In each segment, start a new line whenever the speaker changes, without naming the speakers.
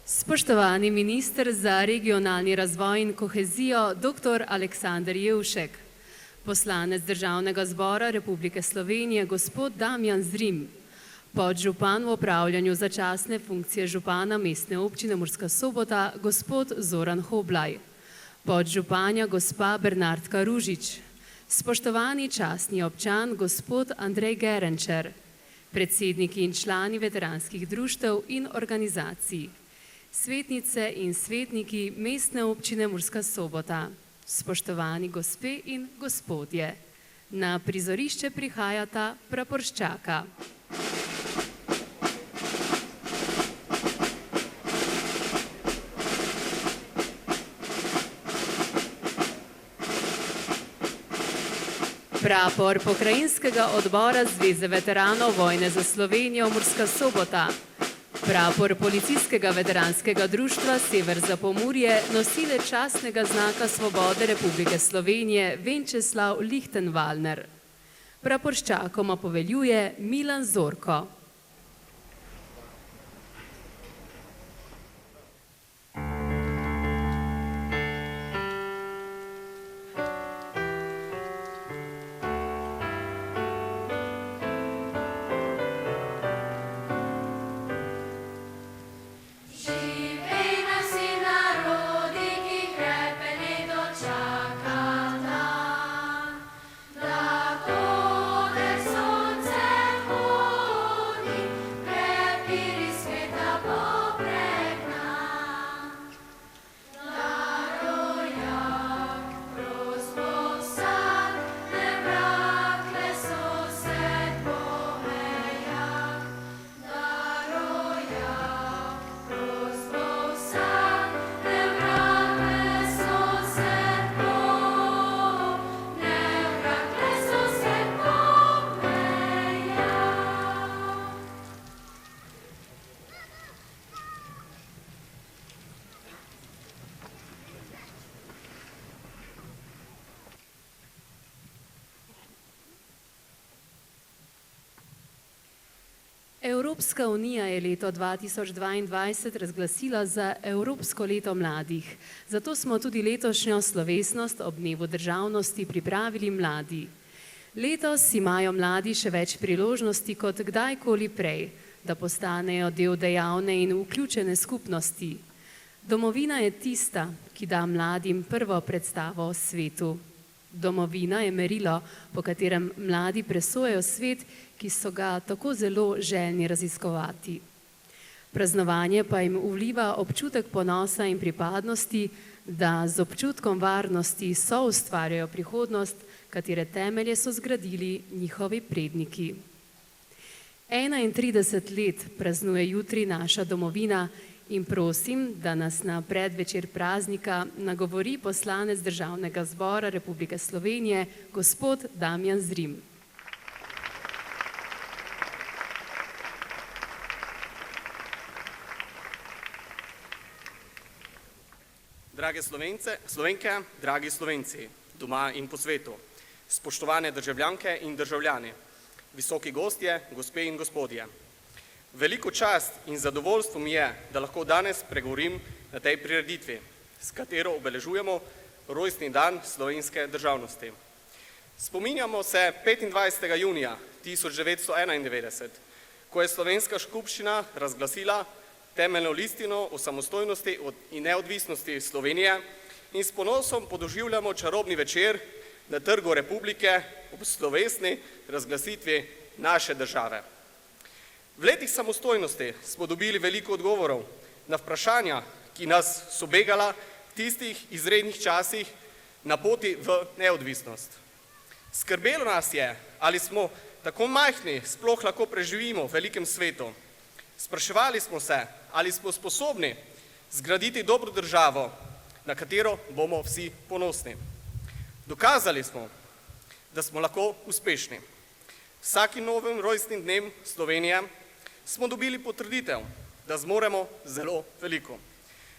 Spoštovani minister za regionalni razvoj in kohezijo, dr. Aleksander Jevšek, poslanec Državnega zbora Republike Slovenije, gospod Damjan Zrim, podžupan v upravljanju začasne funkcije župana Mestne občine Murska Sobota, gospod Zoran Hoblaj, podžupanja gospa Bernardka Ružič, spoštovani častni občan, gospod Andrej Gerenčer, predsedniki in člani veteranskih društev in organizacij, svetnice in svetniki Mestne občine Murska Sobota, spoštovani gospe in gospodje, na prizorišče prihajata praporščaka. Prapor pokrajinskega odbora Zveze veteranov vojne za Slovenijo Murska Sobota, prapor policijskega veteranskega društva Sever za Pomurje, nosilec častnega znaka Svobode Republike Slovenije Venčeslav Lichtenwallner. Praporščakoma poveljuje Milan Zorko. Evropska unija je leto 2022 razglasila za Evropsko leto mladih. Zato smo tudi letošnjo slovesnost ob dnevu državnosti pripravili mladi. Letos imajo mladi še več priložnosti kot kdajkoli prej, da postanejo del dejavne in vključene skupnosti. Domovina je tista, ki da mladim prvo predstavo o svetu. Domovina je merilo, po katerem mladi presojajo svet, ki so ga tako zelo željni raziskovati. Praznovanje pa jim vliva občutek ponosa in pripadnosti, da z občutkom varnosti soustvarjajo prihodnost, katere temelje so zgradili njihovi predniki. 31 let praznuje jutri naša domovina in prosim, da nas na predvečer praznika nagovori poslanec Državnega zbora Republike Slovenije, gospod Damjan Zrim.
Drage Slovenke, dragi Slovenci, doma in po svetu, spoštovane državljanke in državljani, visoki gostje, gospe in gospodje. Veliko čast in zadovoljstvo mi je, da lahko danes pregovorim na tej prireditvi, s katero obeležujemo rojstni dan slovenske državnosti. Spominjamo se 25. junija 1991, ko je Slovenska skupščina razglasila temeljno listino o samostojnosti in neodvisnosti Slovenije in s ponosom podoživljamo čarobni večer na Trgu Republike ob slovesni razglasitvi naše države. V letih samostojnosti smo dobili veliko odgovorov na vprašanja, ki nas so begala v tistih izrednih časih na poti v neodvisnost. Skrbelo nas je, ali smo tako majhni sploh lahko preživimo v velikem svetu. Spraševali smo se, ali smo sposobni zgraditi dobro državo, na katero bomo vsi ponosni. Dokazali smo, da smo lahko uspešni. Vsakim novim rojstnim dnem Slovenije smo dobili potrditev, da zmoremo zelo veliko.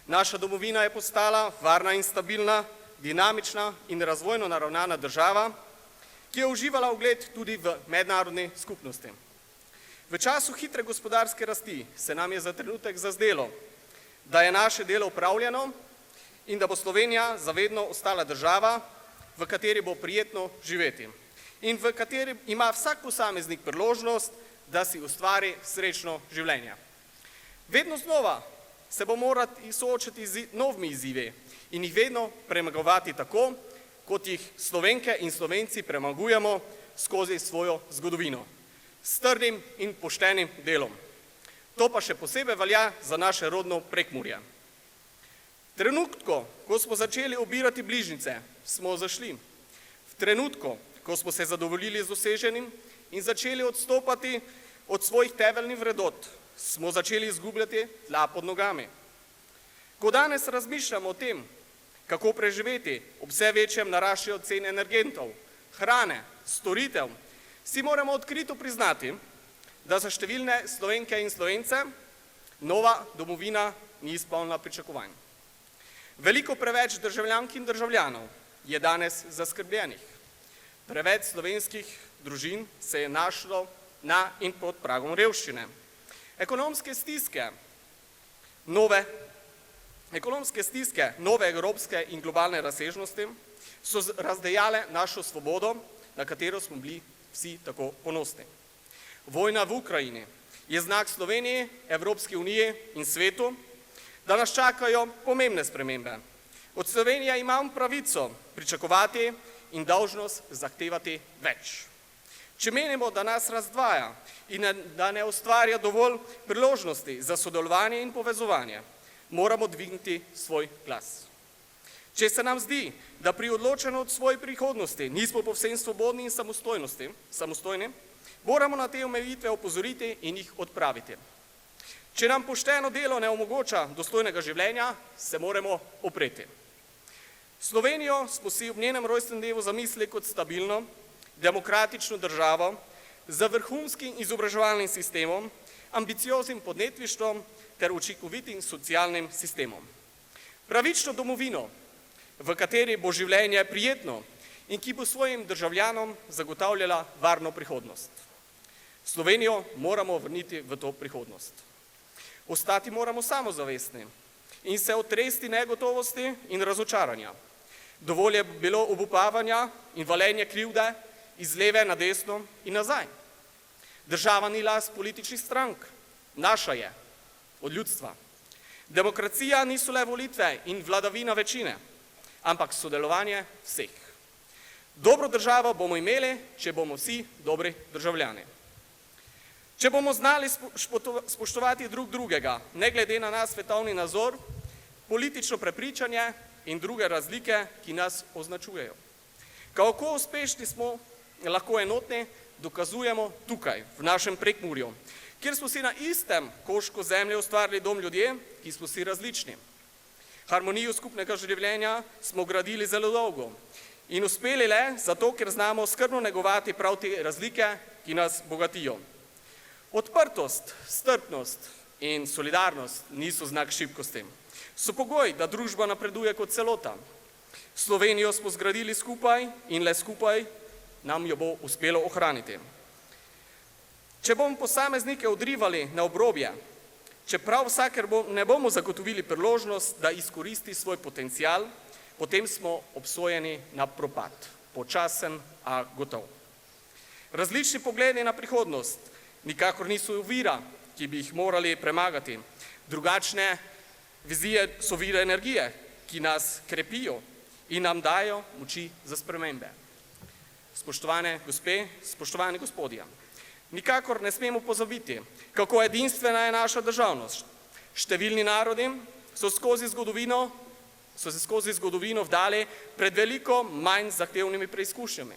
Naša domovina je postala varna in stabilna, dinamična in razvojno naravnana država, ki je uživala ugled tudi v mednarodni skupnosti. V času hitre gospodarske rasti se nam je za trenutek zazdelo, da je naše delo upravljeno in da bo Slovenija zavedno ostala država, v kateri bo prijetno živeti in v kateri ima vsak posameznik priložnost, da si ustvari srečno življenje. Vedno znova se bo morati soočati z novimi izzivi in jih vedno premagovati tako, kot jih Slovenke in Slovenci premagujemo skozi svojo zgodovino, s trdnim in poštenim delom. To pa še posebej velja za naše rodno Prekmurje. Trenutko, ko smo začeli obirati bližnjice, smo zašli. V trenutku, ko smo se zadovoljili z doseženim in začeli odstopati od svojih temeljnih vrednot, smo začeli izgubljati tla pod nogami. Ko danes razmišljamo o tem, kako preživeti ob vse večjem naraščaju cen energentov, hrane, storitev, si moramo odkrito priznati, da za številne Slovenke in Slovence nova domovina ni izpolnila pričakovanj. Veliko preveč državljank in državljanov je danes zaskrbljenih. Preveč slovenskih družin se je našlo na in pod pragom revščine. Ekonomske stiske nove evropske in globalne razsežnosti so razdejale našo svobodo, na katero smo bili vsi tako ponosni. Vojna v Ukrajini je znak Sloveniji, Evropski uniji in svetu, da nas čakajo pomembne spremembe. Od Slovenije imam pravico pričakovati in dolžnost zahtevati več. Če menimo, da nas razdvaja in da ne ustvarja dovolj priložnosti za sodelovanje in povezovanje, moramo dvigniti svoj glas. Če se nam zdi, da pri odločanju od svoje prihodnosti nismo povsem svobodni in samostojni, moramo na te omejitve opozoriti in jih odpraviti. Če nam pošteno delo ne omogoča dostojnega življenja, se moramo opreti. Slovenijo smo si ob njenem rojstnem dnevu zamislili kot stabilno, demokratično državo z vrhunskim izobraževalnim sistemom, ambicioznim podjetništvom ter učinkovitim socialnim sistemom. Pravično domovino, v kateri bo življenje prijetno in ki bo svojim državljanom zagotavljala varno prihodnost. Slovenijo moramo vrniti v to prihodnost. Ostati moramo samozavestni in se otresti negotovosti in razočaranja. Dovolj je bilo obupavanja in valenja krivde iz leve na desno in nazaj. Država ni last političnih strank, naša je, od ljudstva. Demokracija niso le volitve in vladavina večine, ampak sodelovanje vseh. Dobro državo bomo imeli, če bomo vsi dobri državljani. Če bomo znali spoštovati drug drugega, ne glede na naš svetovni nazor, politično prepričanje in druge razlike, ki nas označujejo. Kako uspešni smo lahko enotni, dokazujemo tukaj, v našem Prekmurju, kjer smo si na istem koščku zemlje ustvarili dom ljudje, ki smo si različni. Harmonijo skupnega življenja smo gradili zelo dolgo in uspeli le zato, ker znamo skrbno negovati prav te razlike, ki nas bogatijo. Odprtost, strpnost in solidarnost niso znak šibkosti. So pogoj, da družba napreduje kot celota. Slovenijo smo zgradili skupaj in le skupaj nam jo bo uspelo ohraniti. Če bomo posameznike odrivali na obrobje, čeprav vsaker ne bomo zagotovili priložnost, da izkoristi svoj potencial, potem smo obsojeni na propad, počasen, a gotov. Različni pogledi na prihodnost nikakor niso ovira, ki bi jih morali premagati. Drugačne vizije so vire energije, ki nas krepijo in nam dajo moči za spremembe. Spoštovane gospe, spoštovani gospodje, nikakor ne smemo pozabiti, kako edinstvena je naša državnost. Številni narodi so se skozi zgodovino vdali pred veliko manj zahtevnimi preizkušnjami,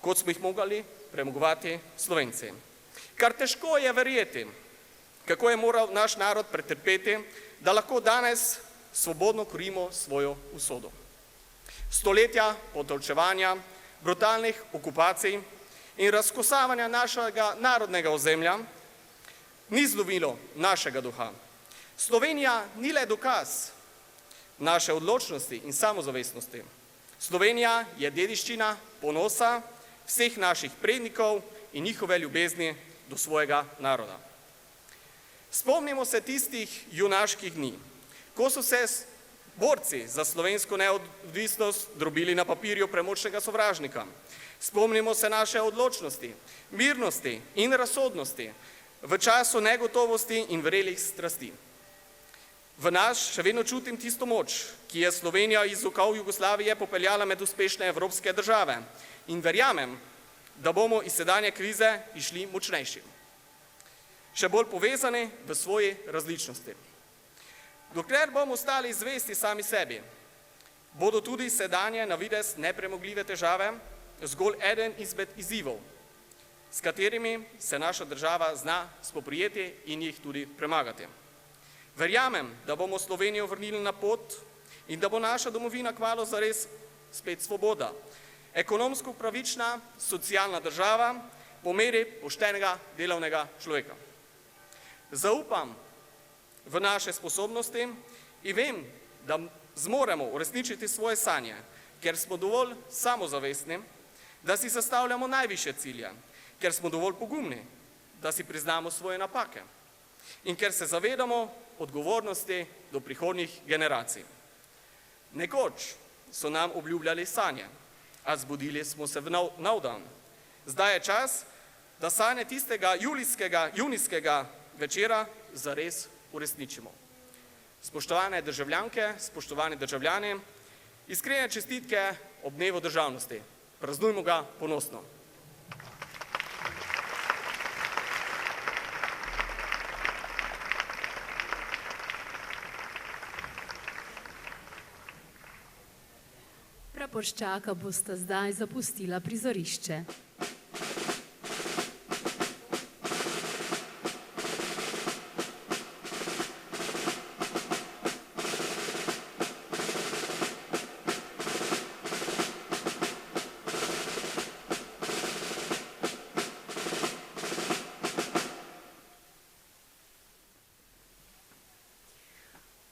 kot smo jih mogli premagovati Slovenci. Kar težko je verjeti, kako je moral naš narod pretrpeti, da lahko danes svobodno krojimo svojo usodo. Stoletja potolčevanja, brutalnih okupacij in razkosavanja našega narodnega ozemlja ni zlomilo našega duha. Slovenija ni le dokaz naše odločnosti in samozavestnosti. Slovenija je dediščina ponosa vseh naših prednikov in njihove ljubezni do svojega naroda. Spomnimo se tistih junaških dni, ko so se borci za slovensko neodvisnost drobili na papirju premočnega sovražnika. Spomnimo se naše odločnosti, mirnosti in razsodnosti v času negotovosti in vrelih strasti. V nas še vedno čutim tisto moč, ki je Slovenija iz okov Jugoslavije popeljala med uspešne evropske države in verjamem, da bomo iz sedanje krize išli močnejši, še bolj povezani v svoji različnosti. Dokler bomo ostali zvesti sami sebi, bodo tudi sedanje na videz nepremogljive težave zgolj eden izmed izzivov, s katerimi se naša država zna spoprijeti in jih tudi premagati. Verjamem, da bomo Slovenijo vrnili na pot in da bo naša domovina kmalu zares spet svoboda, ekonomsko pravična, socialna država po meri poštenega delovnega človeka. Zaupam v naše sposobnosti in vem, da zmoremo uresničiti svoje sanje, ker smo dovolj samozavestni, da si zastavljamo najvišje cilje, ker smo dovolj pogumni, da si priznamo svoje napake in ker se zavedamo odgovornosti do prihodnjih generacij. Nekoč so nam obljubljali sanje, a zbudili smo se v nov dan. Zdaj je čas, da sanje tistega junijskega večera zares uresničimo. Spoštovane državljanke, spoštovani državljani, iskrene čestitke ob dnevu državnosti. Praznujmo ga ponosno.
Praporščaka bosta zdaj zapustila prizorišče.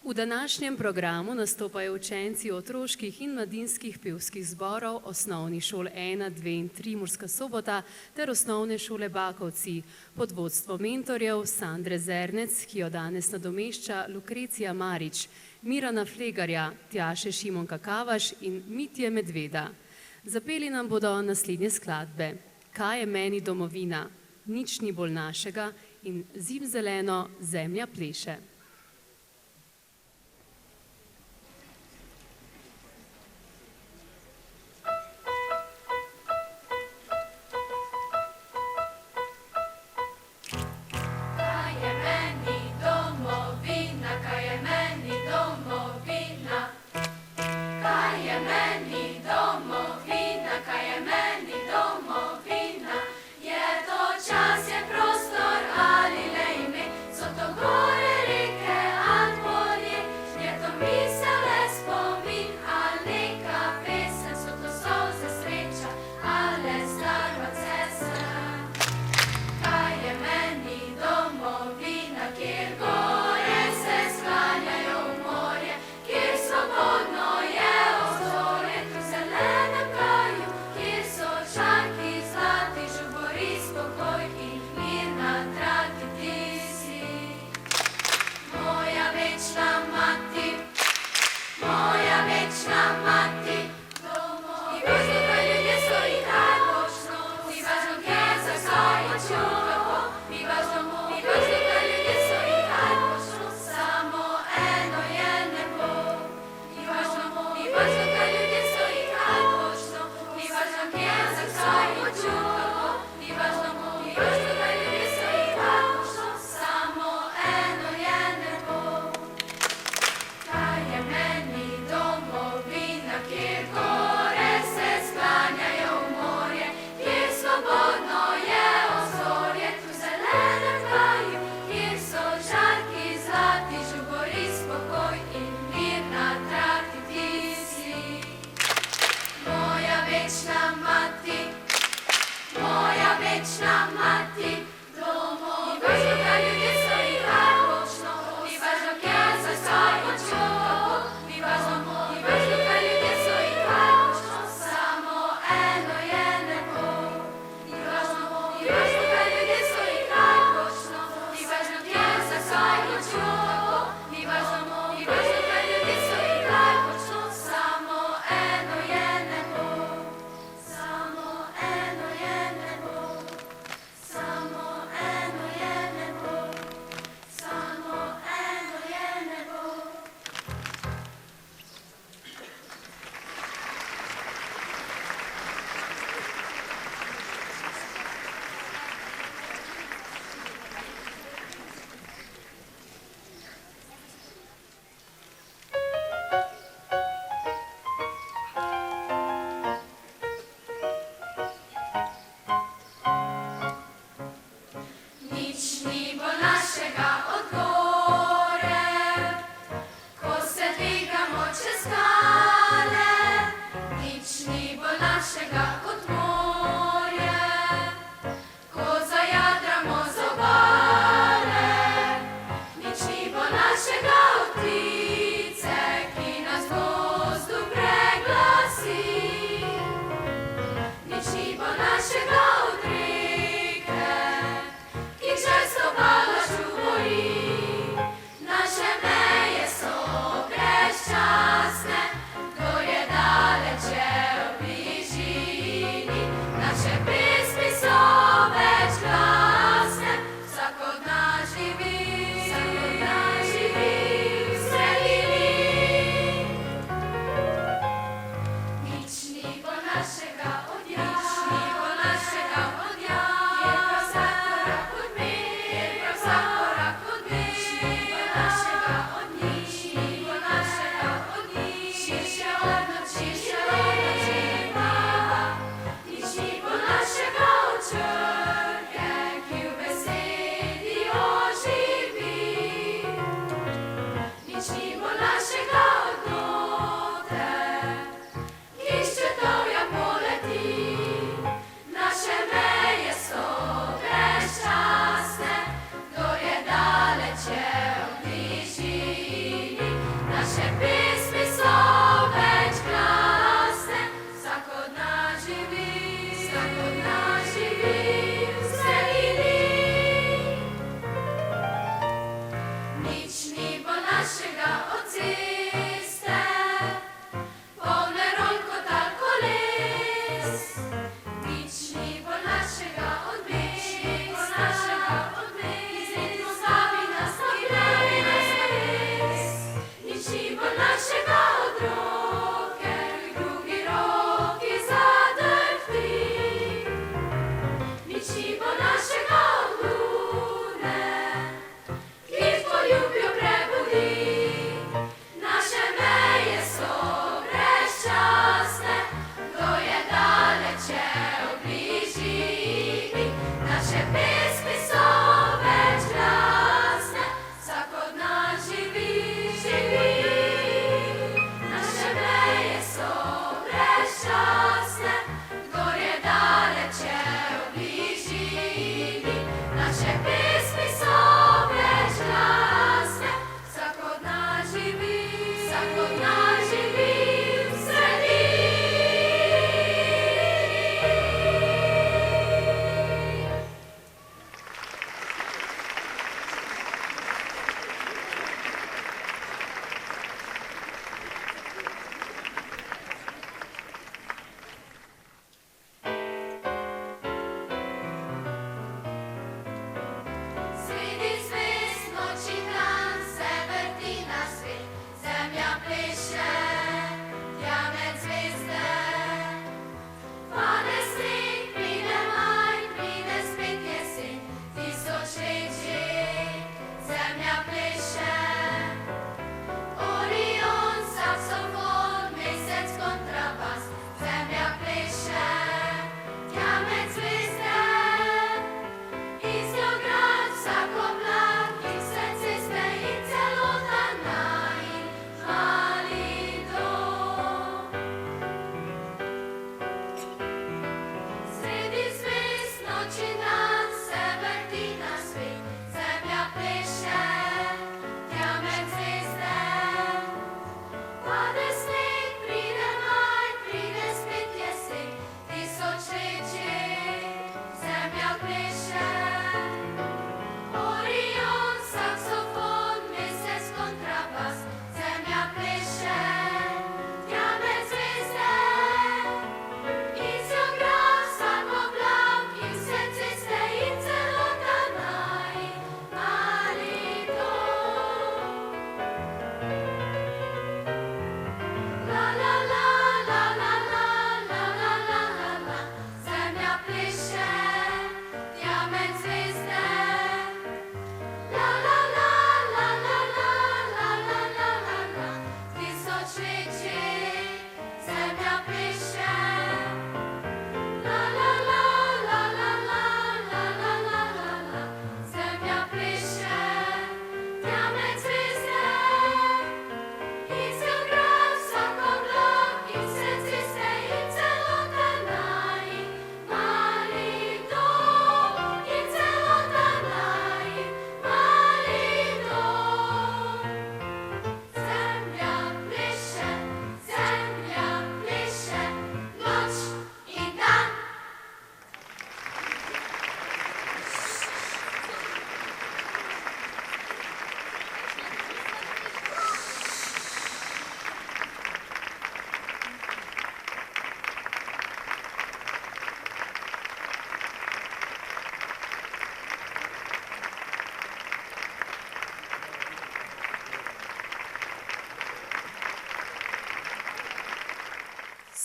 V današnjem programu nastopajo učenci otroških in mladinskih pevskih zborov osnovnih šol 1, 2 in 3 Murska Sobota ter osnovne šole Bakovci pod vodstvom mentorjev Sandre Zernec, ki jo danes nadomešča Lukrecija Marič, Mirana Flegarja, Tjaše Šimonka Kavaš in Mitje Medveda. Zapeli nam bodo naslednje skladbe: Kaj je meni domovina, Nič ni bolj našega in Zimzeleno, zemlja pleše.
Čas je prostor ali le ime, so to gore reke.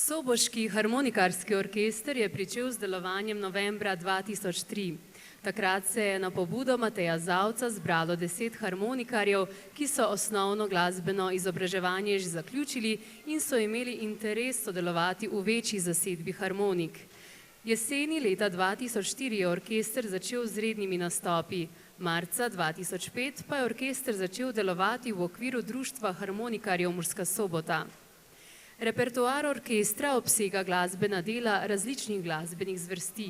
Soboški harmonikarski orkester je pričel z delovanjem novembra 2003. Takrat se je na pobudo Mateja Zavca zbralo 10 harmonikarjev, ki so osnovno glasbeno izobraževanje že zaključili in so imeli interes sodelovati v večji zasedbi harmonik. Jeseni leta 2004 je orkester začel z rednimi nastopi. Marca 2005 pa je orkester začel delovati v okviru Društva harmonikarjev Murska Sobota. Repertoar orkestra obsega glasbena dela različnih glasbenih zvrsti.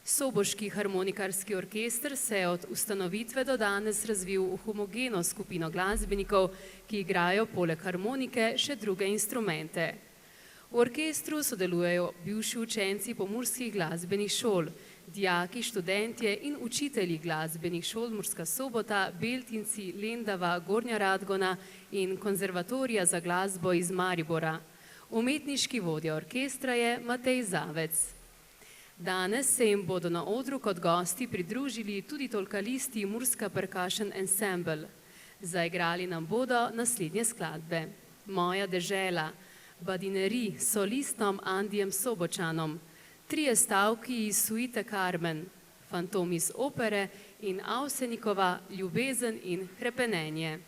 Soboški harmonikarski orkester se je od ustanovitve do danes razvil v homogeno skupino glasbenikov, ki igrajo poleg harmonike še druge instrumente. V orkestru sodelujejo bivši učenci pomurskih glasbenih šol, dijaki, študentje in učitelji glasbenih šol Murska Sobota, Beltinci, Lendava, Gornja Radgona in Konzervatorija za glasbo iz Maribora. Umetniški vodja orkestra je Matej Zavec. Danes se jim bodo na odru kot gosti pridružili tudi tolkalisti Murska Percussion Ensemble. Zaigrali nam bodo naslednje skladbe: Moja dežela, Badineri s solistom Andijem Sobočanom, Trije stavki iz suite Carmen, Fantom iz opere in Avsenikova Ljubezen in hrepenenje.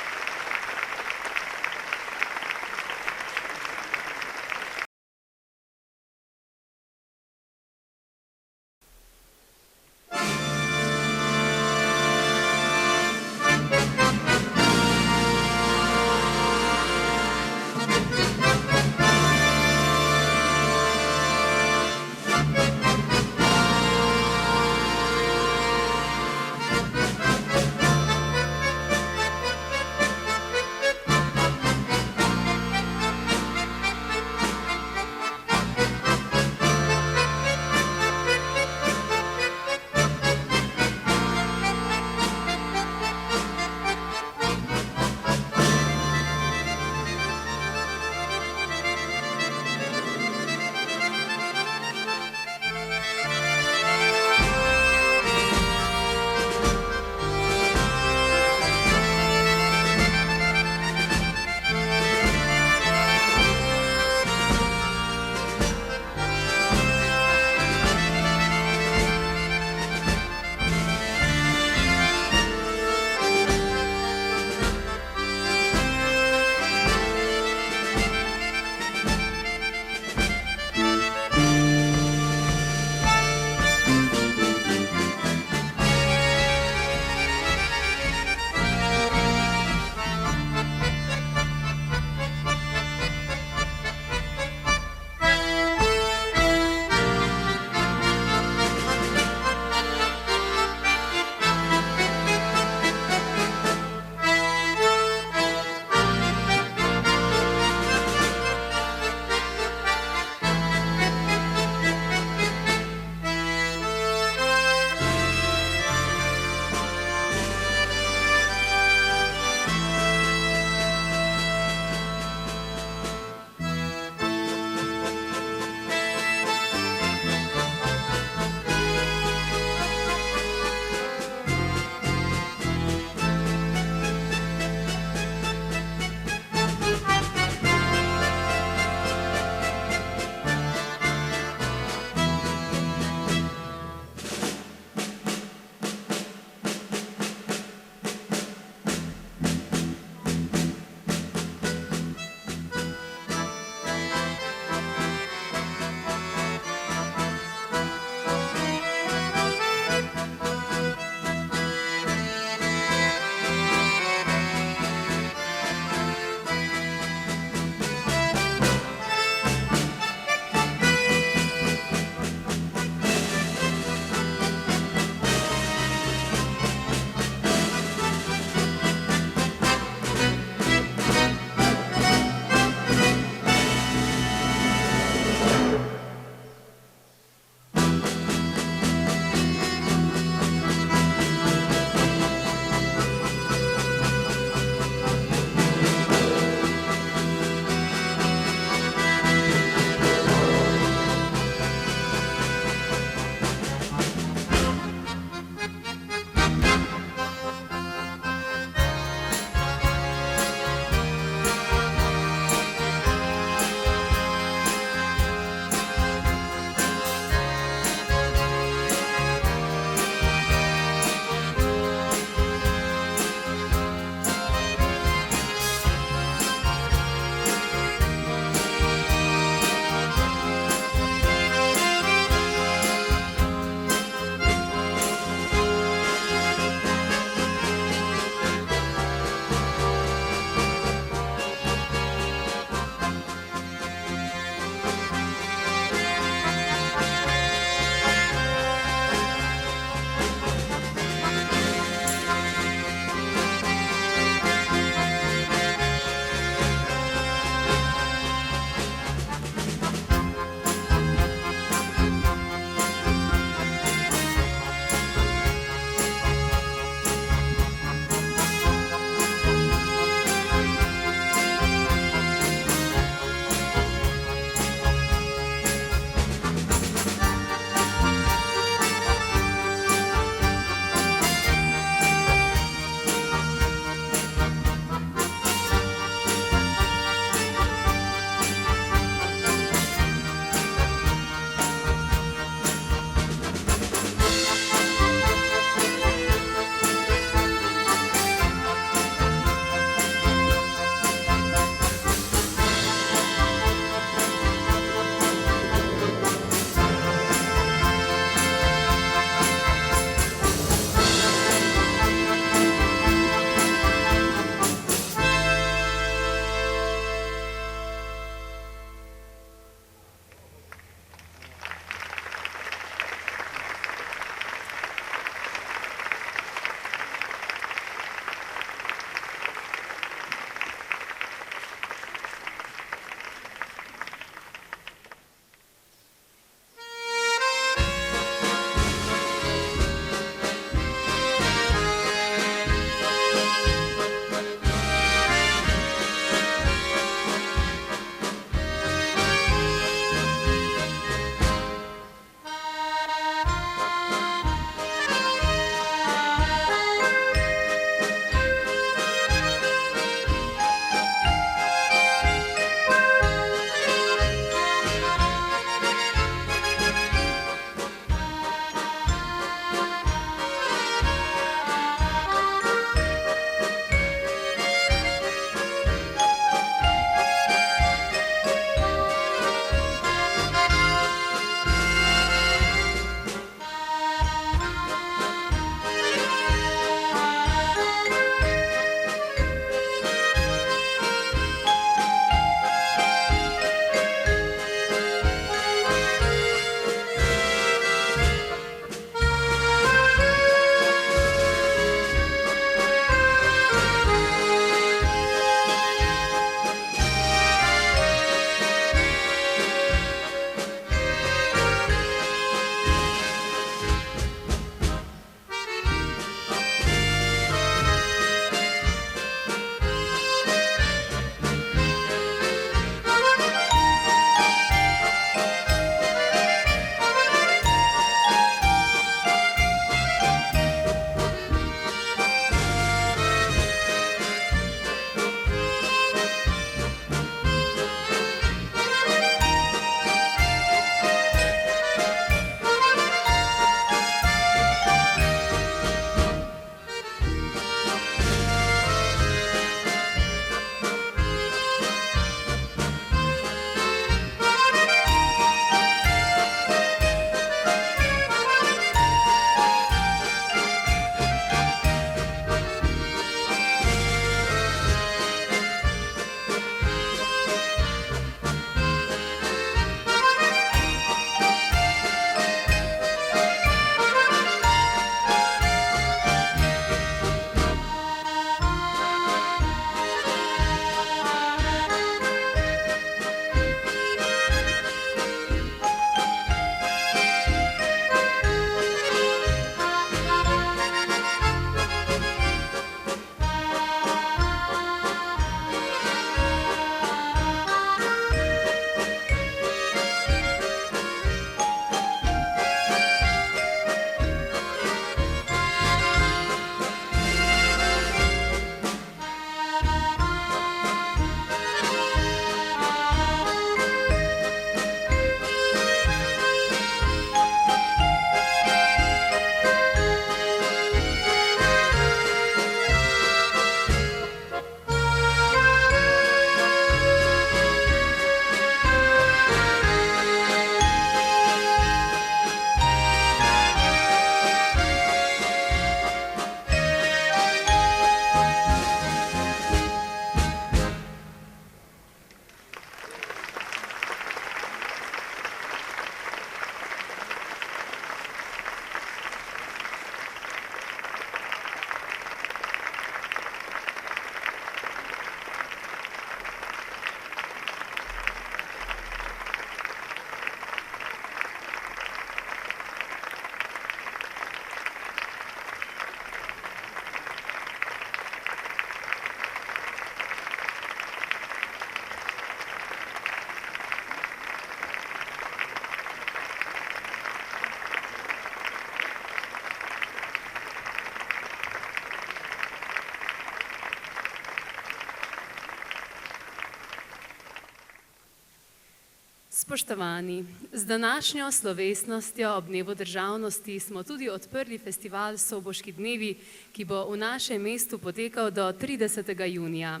Spoštovani, z današnjo slovesnostjo ob dnevu državnosti smo tudi odprli festival Soboški dnevi, ki bo v našem mestu potekal do 30. junija.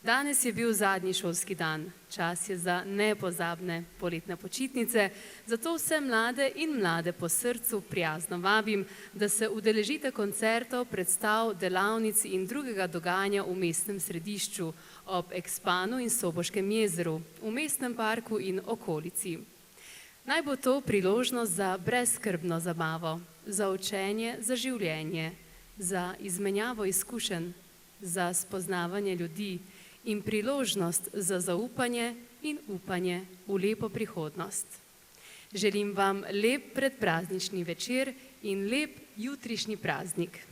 Danes je bil zadnji šolski dan, čas je za nepozabne poletne počitnice, zato vse mlade in mlade po srcu prijazno vabim, da se udeležite koncertov, predstav, delavnic in drugega dogajanja v mestnem središču, ob Ekspanu in Soboškem jezeru, v mestnem parku in okolici. Naj bo to priložnost za brezskrbno zabavo, za učenje, za življenje, za izmenjavo izkušenj, za spoznavanje ljudi in priložnost za zaupanje in upanje v lepo prihodnost. Želim vam lep predpraznični večer in lep jutrišnji praznik.